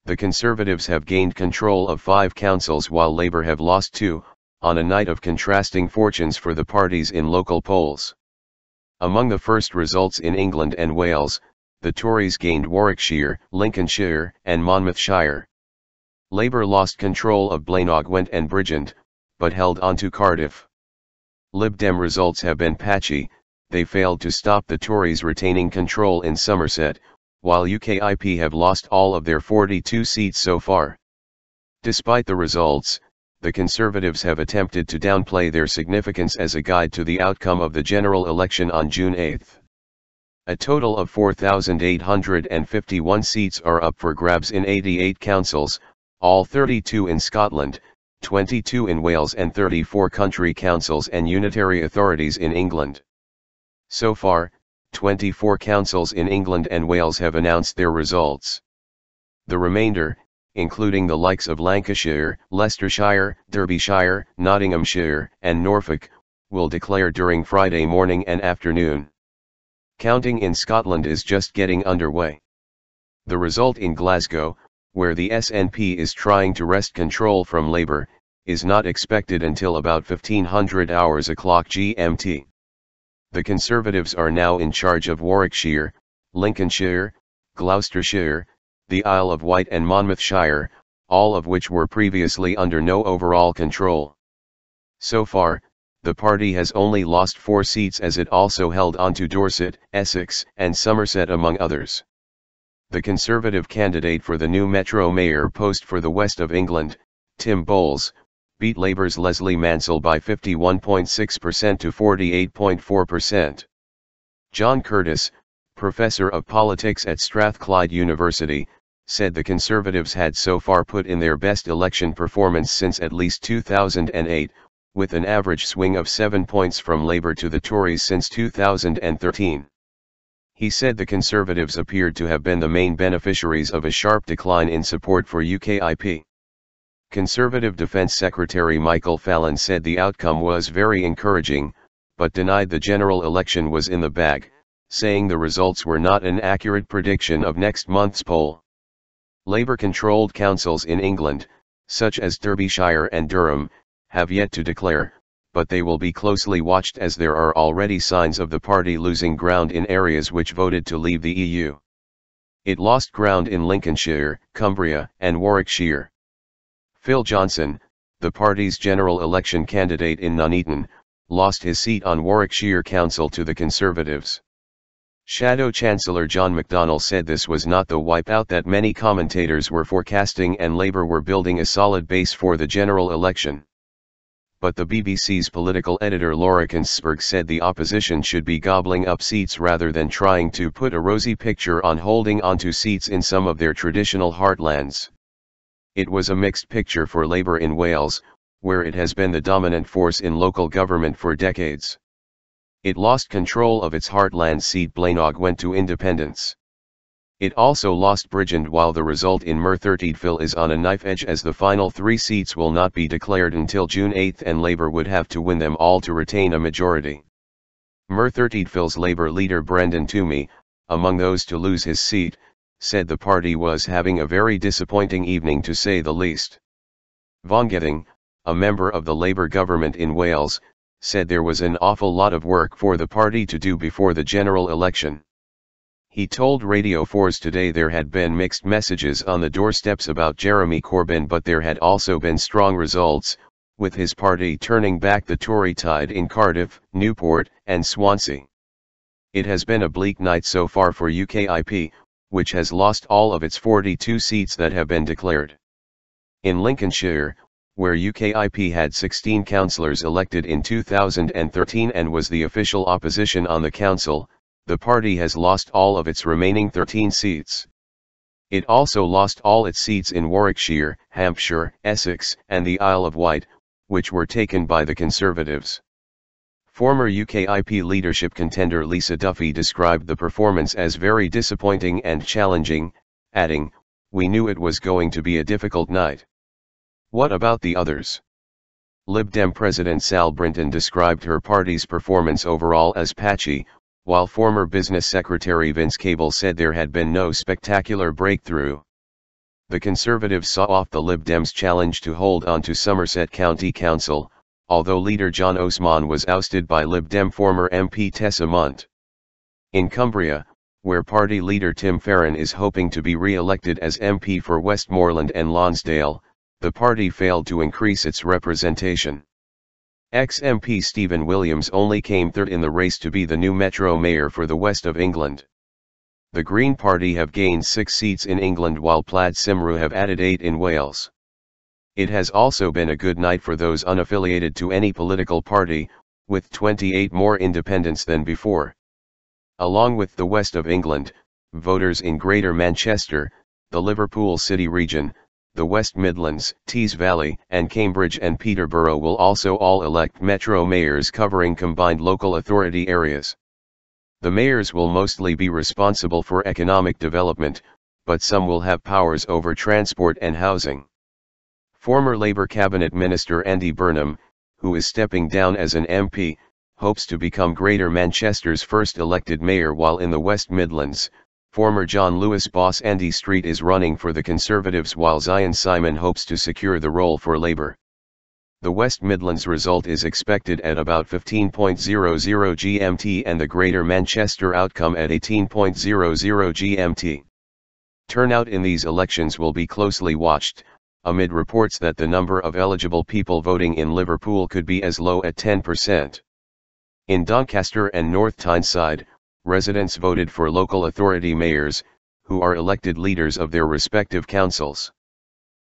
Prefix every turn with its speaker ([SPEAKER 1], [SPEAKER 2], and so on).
[SPEAKER 1] The Conservatives have gained control of 5 councils while Labour have lost 2, on a night of contrasting fortunes for the parties in local polls. Among the first results in England and Wales, the Tories gained Warwickshire, Lincolnshire and Monmouthshire. Labour lost control of Blaenau Gwent and Bridgend, but held on to Cardiff. Lib Dem results have been patchy. They failed to stop the Tories retaining control in Somerset, while UKIP have lost all of their 42 seats so far. Despite the results, the Conservatives have attempted to downplay their significance as a guide to the outcome of the general election on June 8. A total of 4,851 seats are up for grabs in 88 councils, all 32 in Scotland, 22 in Wales and 34 country councils and unitary authorities in England. So far, 24 councils in England and Wales have announced their results. The remainder, including the likes of Lancashire, Leicestershire, Derbyshire, Nottinghamshire, and Norfolk, will declare during Friday morning and afternoon. Counting in Scotland is just getting underway. The result in Glasgow, where the SNP is trying to wrest control from Labour, is not expected until about 1500 hours o'clock GMT. The Conservatives are now in charge of Warwickshire, Lincolnshire, Gloucestershire, the Isle of Wight and Monmouthshire, all of which were previously under no overall control. So far, the party has only lost 4 seats as it also held onto Dorset, Essex, and Somerset among others. The Conservative candidate for the new Metro Mayor post for the West of England, Tim Bowles, beat Labour's Leslie Mansell by 51.6% to 48.4%. John Curtis, professor of politics at Strathclyde University, said the Conservatives had so far put in their best election performance since at least 2008, with an average swing of 7 points from Labour to the Tories since 2013. He said the Conservatives appeared to have been the main beneficiaries of a sharp decline in support for UKIP. Conservative Defence Secretary Michael Fallon said the outcome was very encouraging, but denied the general election was in the bag, saying the results were not an accurate prediction of next month's poll. Labour-controlled councils in England, such as Derbyshire and Durham, have yet to declare, but they will be closely watched as there are already signs of the party losing ground in areas which voted to leave the EU. It lost ground in Lincolnshire, Cumbria, and Warwickshire. Phil Johnson, the party's general election candidate in Nuneaton, lost his seat on Warwickshire Council to the Conservatives. Shadow Chancellor John McDonnell said this was not the wipeout that many commentators were forecasting and Labour were building a solid base for the general election. But the BBC's political editor Laura Ginsberg said the opposition should be gobbling up seats rather than trying to put a rosy picture on holding onto seats in some of their traditional heartlands. It was a mixed picture for Labour in Wales, where it has been the dominant force in local government for decades. It lost control of its heartland seat Blaenau Gwent to independents. It also lost Bridgend while the result in Merthyrdal is on a knife edge as the final 3 seats will not be declared until June 8 and Labour would have to win them all to retain a majority. Merthyrdal's Labour leader Brendan Toomey, among those to lose his seat, said the party was having a very disappointing evening to say the least. Vaughan Getting, a member of the Labour government in Wales, said there was an awful lot of work for the party to do before the general election. He told Radio 4's Today there had been mixed messages on the doorsteps about Jeremy Corbyn, but there had also been strong results, with his party turning back the Tory tide in Cardiff, Newport, and Swansea. It has been a bleak night so far for UKIP, which has lost all of its 42 seats that have been declared. In Lincolnshire, where UKIP had 16 councillors elected in 2013 and was the official opposition on the council, the party has lost all of its remaining 13 seats. It also lost all its seats in Warwickshire, Hampshire, Essex, and the Isle of Wight, which were taken by the Conservatives. Former UKIP leadership contender Lisa Duffy described the performance as very disappointing and challenging, adding, "We knew it was going to be a difficult night." What about the others? Lib Dem President Sal Brinton described her party's performance overall as patchy, while former Business Secretary Vince Cable said there had been no spectacular breakthrough. The Conservatives saw off the Lib Dems' challenge to hold on to Somerset County Council, although leader John Osman was ousted by Lib Dem former MP Tessa Munt. In Cumbria, where party leader Tim Farron is hoping to be re-elected as MP for Westmoreland and Lonsdale, the party failed to increase its representation. Ex-MP Stephen Williams only came third in the race to be the new Metro Mayor for the West of England. The Green Party have gained 6 seats in England while Plaid Cymru have added 8 in Wales. It has also been a good night for those unaffiliated to any political party, with 28 more independents than before. Along with the West of England, voters in Greater Manchester, the Liverpool City region, the West Midlands, Tees Valley, and Cambridge and Peterborough will also all elect Metro mayors covering combined local authority areas. The mayors will mostly be responsible for economic development, but some will have powers over transport and housing. Former Labour Cabinet Minister Andy Burnham, who is stepping down as an MP, hopes to become Greater Manchester's first elected mayor, while in the West Midlands, former John Lewis boss Andy Street is running for the Conservatives while Zion Simon hopes to secure the role for Labour. The West Midlands result is expected at about 15.00 GMT and the Greater Manchester outcome at 18.00 GMT. Turnout in these elections will be closely watched, amid reports that the number of eligible people voting in Liverpool could be as low at 10%. In Doncaster and North Tyneside, residents voted for local authority mayors, who are elected leaders of their respective councils.